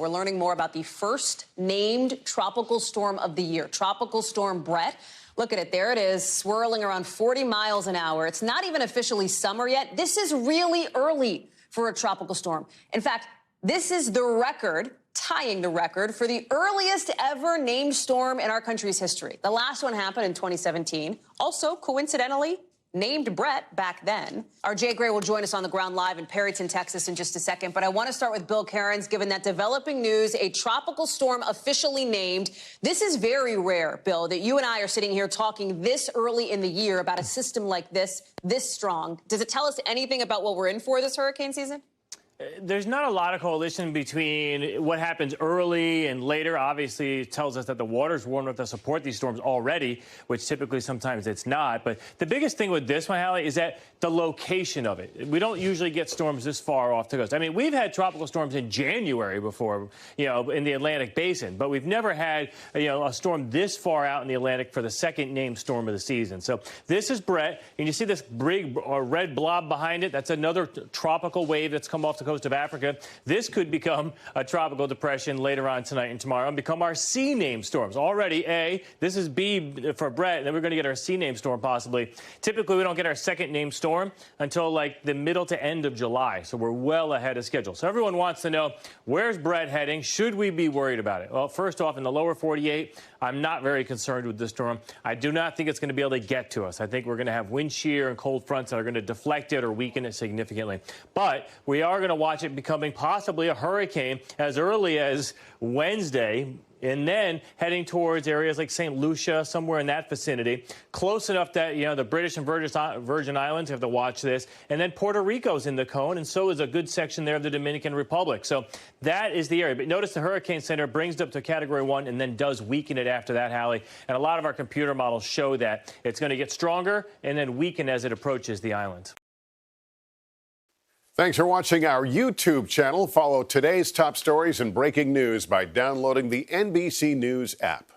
We're learning more about the first named tropical storm of the year, Tropical Storm Bret. Look at it. There it is, swirling around 40 miles an hour. It's not even officially summer yet. This is really early for a tropical storm. In fact, this is the record, tying the record for the earliest ever named storm in our country's history. The last one happened in 2017. Also, coincidentally, named Bret back then. Our Jay Gray will join us on the ground live in Perryton, Texas in just a second. But I want to start with Bill Karins, given that developing news, a tropical storm officially named. This is very rare, Bill, that you and I are sitting here talking this early in the year about a system like this strong. Does it tell us anything about what we're in for this hurricane season? There's not a lot of correlation between what happens early and later. Obviously, it tells us that the water's warm enough to support these storms already, which typically sometimes it's not. But the biggest thing with this one, Hallie, is that the location of it. We don't usually get storms this far off the coast. I mean, we've had tropical storms in January before, in the Atlantic basin, but we've never had, a storm this far out in the Atlantic for the second named storm of the season. So this is Bret, and you see this big red blob behind it. That's another tropical wave that's come off the coast of Africa. This could become a tropical depression later on tonight and tomorrow and become our C-named storms. Already, A, this is B for Bret, and then we're going to get our C-named storm possibly. Typically, we don't get our second named storm until like the middle to end of July, so we're well ahead of schedule. So everyone wants to know, where's Bret heading? Should we be worried about it? Well, first off, in the lower 48, I'm not very concerned with this storm. I do not think it's going to be able to get to us. I think we're going to have wind shear and cold fronts that are going to deflect it or weaken it significantly. But we are going to watch it becoming possibly a hurricane as early as Wednesday, and then heading towards areas like St. Lucia, somewhere in that vicinity, close enough that, the British and Virgin Islands have to watch this. And then Puerto Rico's in the cone, and so is a good section there of the Dominican Republic. So that is the area. But notice the Hurricane Center brings it up to Category 1 and then does weaken it after that, Hallie. And a lot of our computer models show that it's going to get stronger and then weaken as it approaches the island. Thanks for watching our YouTube channel. Follow today's top stories and breaking news by downloading the NBC News app.